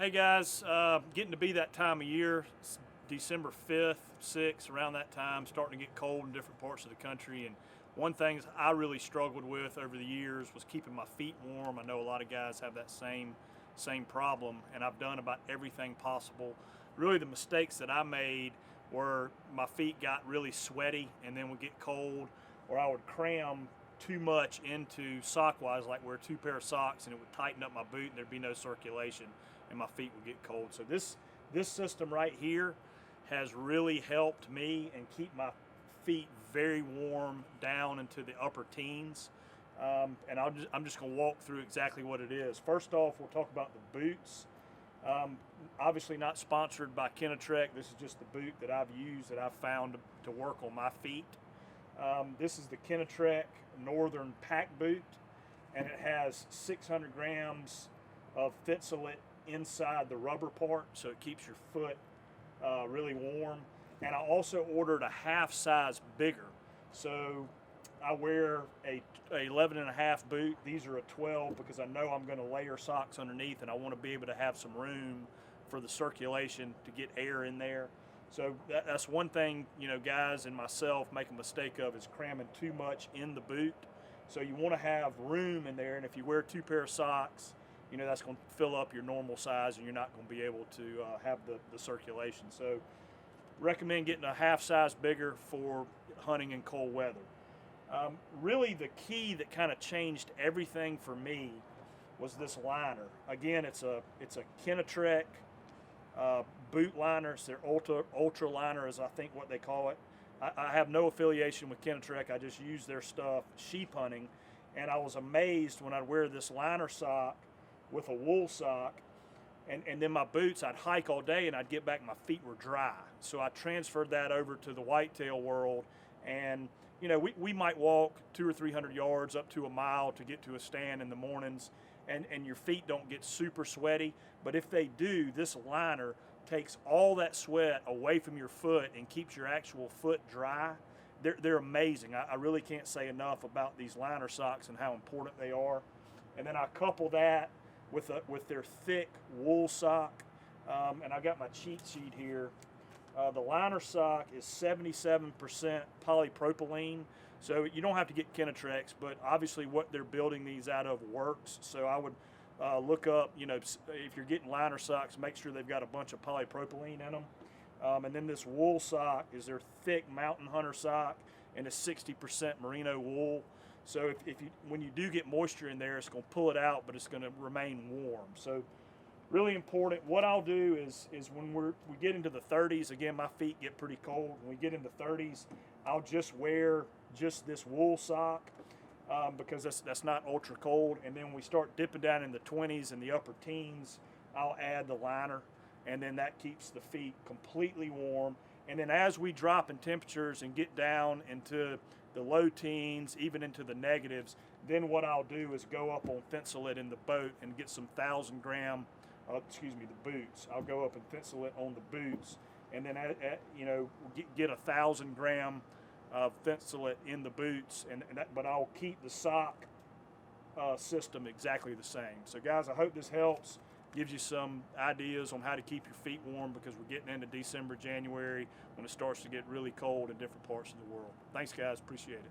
Hey guys, getting to be that time of year. It's December 5th, 6th, around that time, starting to get cold in different parts of the country. And one thing I really struggled with over the years was keeping my feet warm. I know a lot of guys have that same problem, and I've done about everything possible. Really, the mistakes that I made were my feet got really sweaty and then would get cold, or I would cram too much into sock wise, like wear two pair of socks, and it would tighten up my boot and there'd be no circulation and my feet would get cold. So this system right here has really helped me and keep my feet very warm down into the upper teens. And I'm just going to walk through exactly what it is. First off, we'll talk about the boots. Obviously not sponsored by Kenetrek. This is just the boot that I've used that I've found to work on my feet. This is the Kenetrek Northern Pack Boot, and it has 600 grams of Thinsulate inside the rubber part, so it keeps your foot really warm. And I also ordered a half size bigger, so I wear a 11 and a half boot. These are a 12 because I know I'm going to layer socks underneath, and I want to be able to have some room for the circulation to get air in there. So that's one thing, guys and myself make a mistake of, is cramming too much in the boot. So you want to have room in there, and if you wear two pair of socks, that's going to fill up your normal size, and you're not going to be able to have the circulation. So recommend getting a half size bigger for hunting in cold weather. Really the key that kind of changed everything for me was this liner. Again, it's a Kenetrek boot liner. It's their ultra liner is I think what they call it. I have no affiliation with Kenetrek. I just use their stuff sheep hunting, and I was amazed when I'd wear this liner sock with a wool sock, and then my boots, I'd hike all day and I'd get back, my feet were dry. So I transferred that over to the whitetail world, and we might walk 200 or 300 yards up to a mile to get to a stand in the mornings, and your feet don't get super sweaty. But if they do, this liner takes all that sweat away from your foot and keeps your actual foot dry. They're amazing. I really can't say enough about these liner socks and how important they are. And then I couple that with their thick wool sock, and I got my cheat sheet here. The liner sock is 77% polypropylene, so you don't have to get Kenetreks, but obviously what they're building these out of works. So I would look up, if you're getting liner socks, make sure they've got a bunch of polypropylene in them. And then this wool sock is their thick Mountain Hunter sock, and it's 60% merino wool. So when you do get moisture in there, it's going to pull it out, but it's going to remain warm. So really important. What I'll do is when we get into the 30s, again, my feet get pretty cold. When we get into 30s, I'll just wear just this wool sock because that's not ultra cold. And then when we start dipping down in the 20s and the upper teens, I'll add the liner, and then that keeps the feet completely warm. And then as we drop in temperatures and get down into the low teens, even into the negatives, then what I'll do is go up on Thinsulate in the boat and get some 1,000 gram, the boots. I'll go up and Thinsulate on the boots, and then get 1,000 gram of Thinsulate in the boots, but I'll keep the sock system exactly the same. So guys, I hope this helps. Gives you some ideas on how to keep your feet warm, because we're getting into December, January, when it starts to get really cold in different parts of the world. Thanks guys, appreciate it.